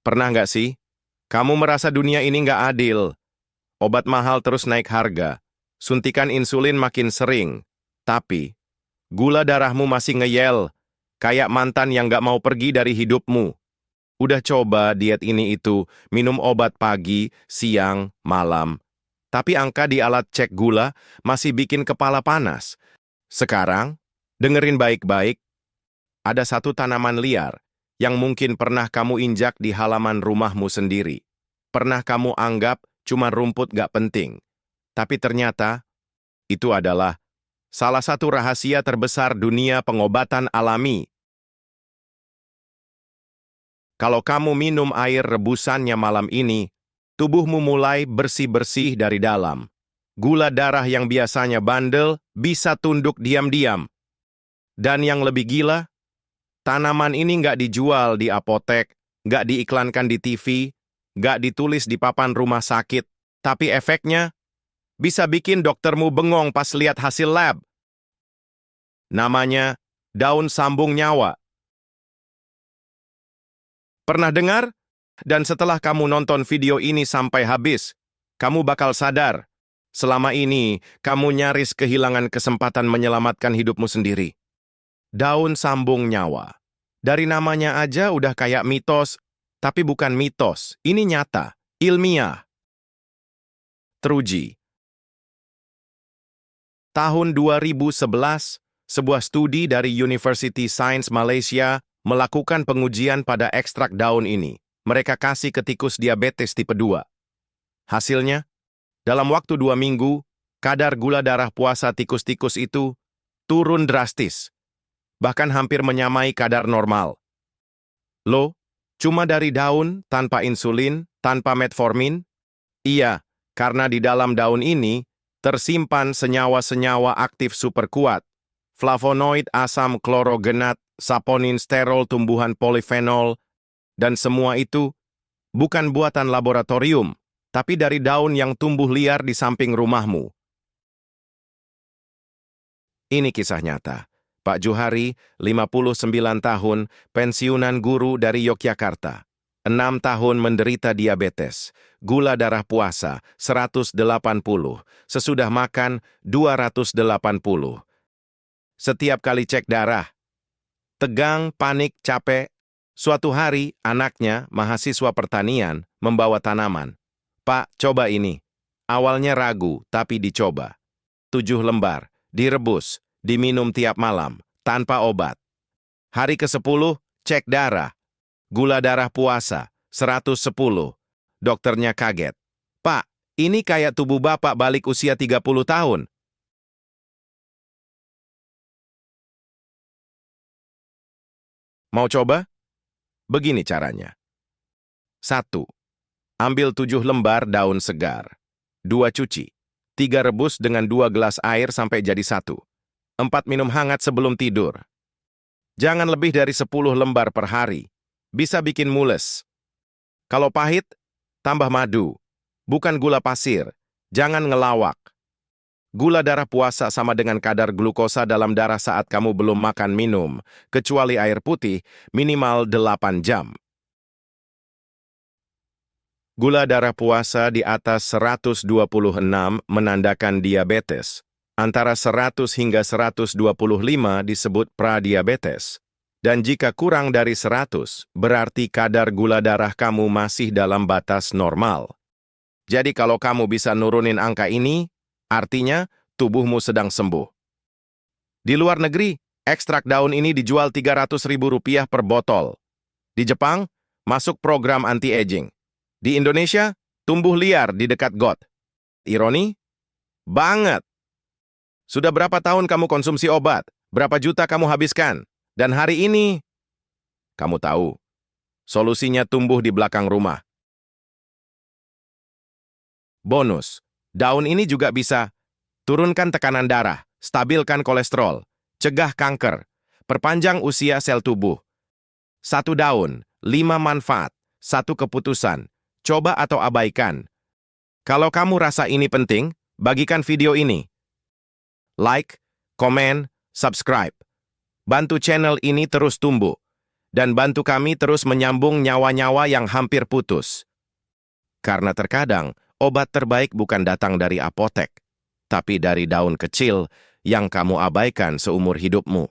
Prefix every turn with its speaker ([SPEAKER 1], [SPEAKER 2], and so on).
[SPEAKER 1] Pernah nggak sih? Kamu merasa dunia ini nggak adil. Obat mahal terus naik harga. Suntikan insulin makin sering. Tapi, gula darahmu masih ngeyel. Kayak mantan yang nggak mau pergi dari hidupmu. Udah coba diet ini itu, minum obat pagi, siang, malam. Tapi angka di alat cek gula masih bikin kepala panas. Sekarang, dengerin baik-baik, ada satu tanaman liar yang mungkin pernah kamu injak di halaman rumahmu sendiri. Pernah kamu anggap cuma rumput gak penting. Tapi ternyata, itu adalah salah satu rahasia terbesar dunia pengobatan alami. Kalau kamu minum air rebusannya malam ini, tubuhmu mulai bersih-bersih dari dalam. Gula darah yang biasanya bandel bisa tunduk diam-diam. Dan yang lebih gila, tanaman ini nggak dijual di apotek, nggak diiklankan di TV, nggak ditulis di papan rumah sakit, tapi efeknya bisa bikin doktermu bengong pas lihat hasil lab. Namanya daun sambung nyawa. Pernah dengar? Dan setelah kamu nonton video ini sampai habis, kamu bakal sadar, selama ini kamu nyaris kehilangan kesempatan menyelamatkan hidupmu sendiri. Daun sambung nyawa. Dari namanya aja udah kayak mitos, tapi bukan mitos, ini nyata, ilmiah. Teruji. Tahun 2011, sebuah studi dari University Science Malaysia melakukan pengujian pada ekstrak daun ini. Mereka kasih ke tikus diabetes tipe 2. Hasilnya, dalam waktu 2 minggu, kadar gula darah puasa tikus-tikus itu turun drastis, bahkan hampir menyamai kadar normal. Loh, cuma dari daun, tanpa insulin, tanpa metformin? Iya, karena di dalam daun ini tersimpan senyawa-senyawa aktif super kuat, flavonoid, asam klorogenat, saponin, sterol, tumbuhan polifenol, dan semua itu bukan buatan laboratorium, tapi dari daun yang tumbuh liar di samping rumahmu. Ini kisah nyata. Pak Juhari, 59 tahun, pensiunan guru dari Yogyakarta. 6 tahun menderita diabetes, gula darah puasa 180, sesudah makan 280. Setiap kali cek darah, tegang, panik, capek. Suatu hari, anaknya, mahasiswa pertanian, membawa tanaman. Pak, coba ini. Awalnya ragu, tapi dicoba. 7 lembar, direbus, diminum tiap malam, tanpa obat. Hari ke-10, cek darah. Gula darah puasa, 110. Dokternya kaget. Pak, ini kayak tubuh Bapak balik usia 30 tahun. Mau coba? Begini caranya. 1. Ambil 7 lembar daun segar. 2 cuci. 3 rebus dengan 2 gelas air sampai jadi 1. 4 minum hangat sebelum tidur. Jangan lebih dari 10 lembar per hari. Bisa bikin mules. Kalau pahit, tambah madu. Bukan gula pasir. Jangan ngelawak. Gula darah puasa sama dengan kadar glukosa dalam darah saat kamu belum makan minum, kecuali air putih, minimal 8 jam. Gula darah puasa di atas 126 menandakan diabetes. Antara 100 hingga 125 disebut pradiabetes. Dan jika kurang dari 100, berarti kadar gula darah kamu masih dalam batas normal. Jadi kalau kamu bisa nurunin angka ini, artinya tubuhmu sedang sembuh. Di luar negeri, ekstrak daun ini dijual Rp300.000 per botol. Di Jepang, masuk program anti-aging. Di Indonesia, tumbuh liar di dekat got. Ironi? Banget! Sudah berapa tahun kamu konsumsi obat? Berapa juta kamu habiskan? Dan hari ini, kamu tahu, solusinya tumbuh di belakang rumah. Bonus, daun ini juga bisa turunkan tekanan darah, stabilkan kolesterol, cegah kanker, perpanjang usia sel tubuh. 1 daun, 5 manfaat, 1 keputusan. Coba atau abaikan. Kalau kamu rasa ini penting, bagikan video ini. Like, komen, subscribe. Bantu channel ini terus tumbuh. dan bantu kami terus menyambung nyawa-nyawa yang hampir putus. Karena terkadang, obat terbaik bukan datang dari apotek, tapi dari daun kecil yang kamu abaikan seumur hidupmu.